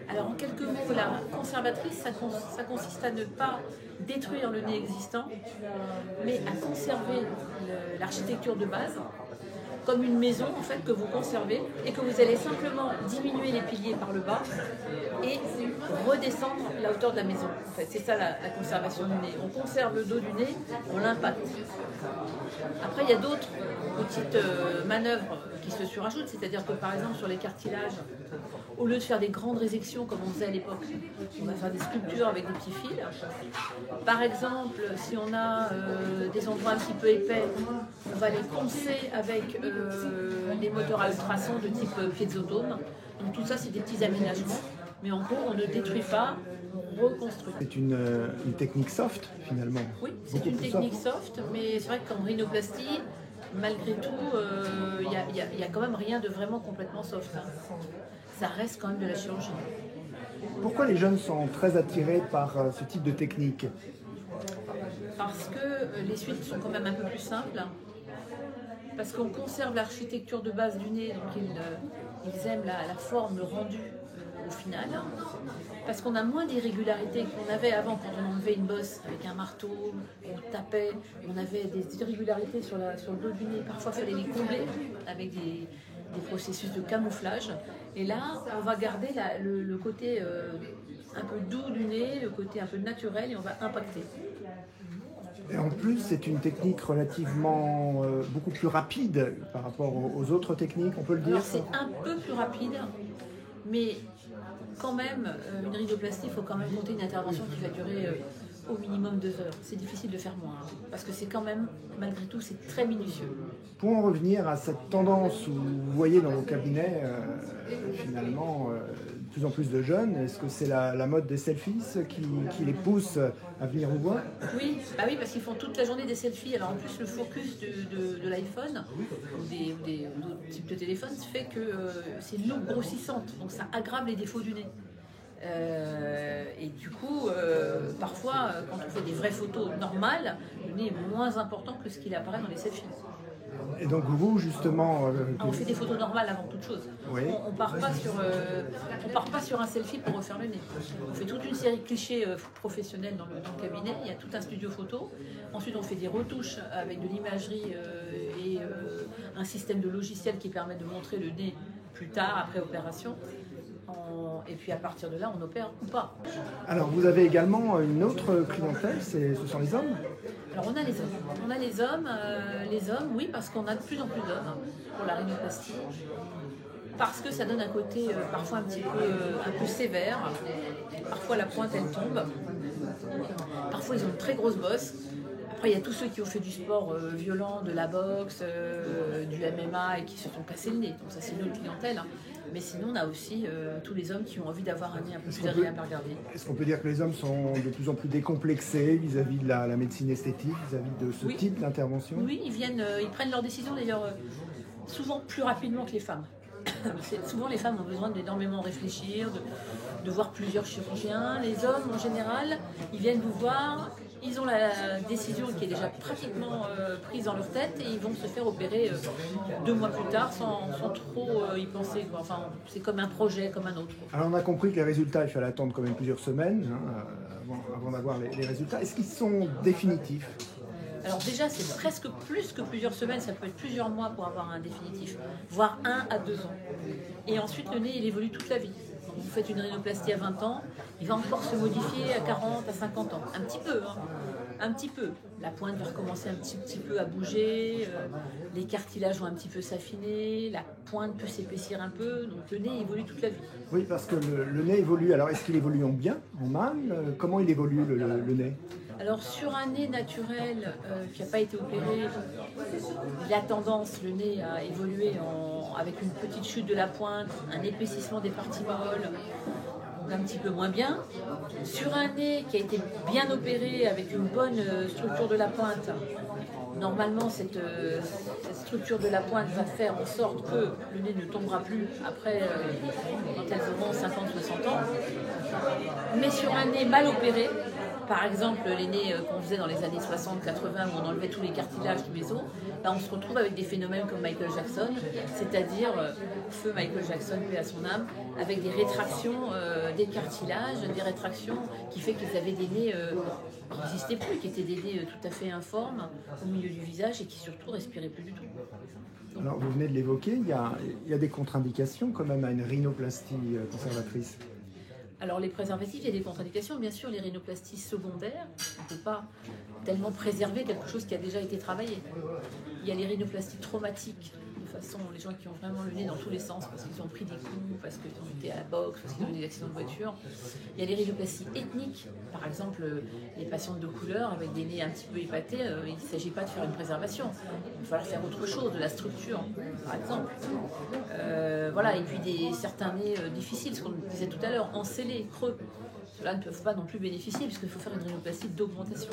Alors en quelques mots, la conservatrice, ça consiste à ne pas détruire le nez existant, mais à conserver l'architecture de base comme une maison en fait que vous conservez et que vous allez simplement diminuer les piliers par le bas et redescendre la hauteur de la maison. En fait, c'est ça la conservation du nez. On conserve le dos du nez, on l'impacte. Après, il y a d'autres petites manœuvres qui se surajoutent, c'est-à-dire que par exemple sur les cartilages, au lieu de faire des grandes résections comme on faisait à l'époque, on va faire des sculptures avec des petits fils. Par exemple, si on a des endroits un petit peu épais, on va les poncer avec des moteurs à ultrasons de type piézodome. Donc tout ça, c'est des petits aménagements. Mais en gros, on ne détruit pas, on reconstruit. C'est une technique soft, finalement. Oui, c'est une technique soft, mais c'est vrai qu'en rhinoplastie, malgré tout, il n'y a quand même rien de vraiment complètement soft. Hein. Ça reste quand même de la chirurgie. Pourquoi les jeunes sont très attirés par ce type de technique? Parce que les suites sont quand même un peu plus simples. Parce qu'on conserve l'architecture de base du nez, donc ils aiment la forme, le rendu au final. Parce qu'on a moins d'irrégularités qu'on avait avant quand on enlevait une bosse avec un marteau, on tapait, on avait des irrégularités sur le dos du nez. Parfois, il fallait les combler avec des processus de camouflage. Et là, on va garder le côté un peu doux du nez, le côté un peu naturel, et on va impacter. Et en plus, c'est une technique relativement beaucoup plus rapide par rapport aux autres techniques, on peut le dire. Alors, c'est un peu plus rapide, mais quand même, une rhinoplastie, il faut quand même compter une intervention qui va durer au minimum 2 heures. C'est difficile de faire moins, parce que c'est quand même, malgré tout, c'est très minutieux. Pour en revenir à cette tendance où vous voyez dans vos cabinets, finalement, de plus en plus de jeunes, est-ce que c'est la mode des selfies qui les pousse à venir vous voir? Oui, parce qu'ils font toute la journée des selfies. Alors en plus, le focus de l'iPhone ou d'autres types de téléphones fait que c'est une loupe grossissante, donc ça aggrave les défauts du nez. Et du coup, parfois, quand on fait des vraies photos normales, le nez est moins important que ce qu'il apparaît dans les selfies. Et donc vous, justement... on fait des photos normales avant toute chose. Oui. On part pas sur un selfie pour refaire le nez. On fait toute une série de clichés professionnels dans le cabinet. Il y a tout un studio photo. Ensuite, on fait des retouches avec de l'imagerie et un système de logiciel qui permet de montrer le nez plus tard, après opération. Et puis à partir de là, on opère ou pas. Alors vous avez également une autre clientèle, ce sont les hommes? Alors on a les hommes. Les hommes, oui, parce qu'on a de plus en plus d'hommes pour la rhinoplastie. Parce que ça donne un côté parfois un peu sévère. Parfois la pointe elle tombe. Parfois ils ont une très grosse bosse. Après il y a tous ceux qui ont fait du sport violent, de la boxe, du MMA et qui se sont cassés le nez. Donc ça c'est une autre clientèle. Mais sinon, on a aussi tous les hommes qui ont envie d'avoir un nez un peu plus agréable à regarder. Est-ce qu'on peut dire que les hommes sont de plus en plus décomplexés vis-à-vis de la médecine esthétique, vis-à-vis de ce type d'intervention? Oui, ils prennent leurs décisions d'ailleurs souvent plus rapidement que les femmes. Souvent, les femmes ont besoin d'énormément réfléchir, de voir plusieurs chirurgiens. Les hommes, en général, ils viennent vous voir, ils ont la décision qui est déjà pratiquement prise dans leur tête et ils vont se faire opérer 2 mois plus tard sans trop y penser. Quoi. Enfin, c'est comme un projet, comme un autre. Alors on a compris que les résultats, il fallait attendre quand même plusieurs semaines avant d'avoir les résultats. Est-ce qu'ils sont définitifs? Alors déjà, c'est presque plus que plusieurs semaines, ça peut être plusieurs mois pour avoir un définitif, voire 1 à 2 ans. Et ensuite, le nez, il évolue toute la vie. Donc, vous faites une rhinoplastie à 20 ans, il va encore se modifier à 40, à 50 ans. Un petit peu, hein. Un petit peu. La pointe va recommencer un petit peu à bouger, les cartilages vont un petit peu s'affiner, la pointe peut s'épaissir un peu, donc le nez évolue toute la vie. Oui, parce que le nez évolue. Alors, est-ce qu'il évolue en bien, en mal? Comment il évolue le nez? Alors sur un nez naturel qui n'a pas été opéré, il a tendance, le nez, à évoluer avec une petite chute de la pointe, un épaississement des parties molles, donc un petit peu moins bien. Sur un nez qui a été bien opéré avec une bonne structure de la pointe, normalement cette structure de la pointe va faire en sorte que le nez ne tombera plus après quand elles auront 50-60 ans. Mais sur un nez mal opéré, Par exemple, les nez qu'on faisait dans les années 60-80 où on enlevait tous les cartilages du méso, on se retrouve avec des phénomènes comme Michael Jackson, c'est-à-dire feu Michael Jackson, paix à son âme, avec des rétractions des cartilages, des rétractions qui fait qu'ils avaient des nez qui n'existaient plus, qui étaient des nez tout à fait informes au milieu du visage et qui surtout respiraient plus du tout. Alors, vous venez de l'évoquer, il y a des contre-indications quand même à une rhinoplastie conservatrice. Alors les préservatifs, il y a des contre-indications, bien sûr, les rhinoplasties secondaires, on ne peut pas tellement préserver quelque chose qui a déjà été travaillé. Il y a les rhinoplasties traumatiques, de façon, les gens qui ont vraiment le nez dans tous les sens parce qu'ils ont pris des coups, parce qu'ils ont été à la boxe, parce qu'ils ont eu des accidents de voiture. Il y a les rhinoplasties ethniques, par exemple les patientes de couleur avec des nez un petit peu épatés, il ne s'agit pas de faire une préservation, il va falloir faire autre chose, de la structure, par exemple. Voilà, et puis certains nez difficiles, ce qu'on disait tout à l'heure, encellés, creux. Ceux-là ne peuvent pas non plus bénéficier puisqu'il faut faire une rhinoplastie d'augmentation.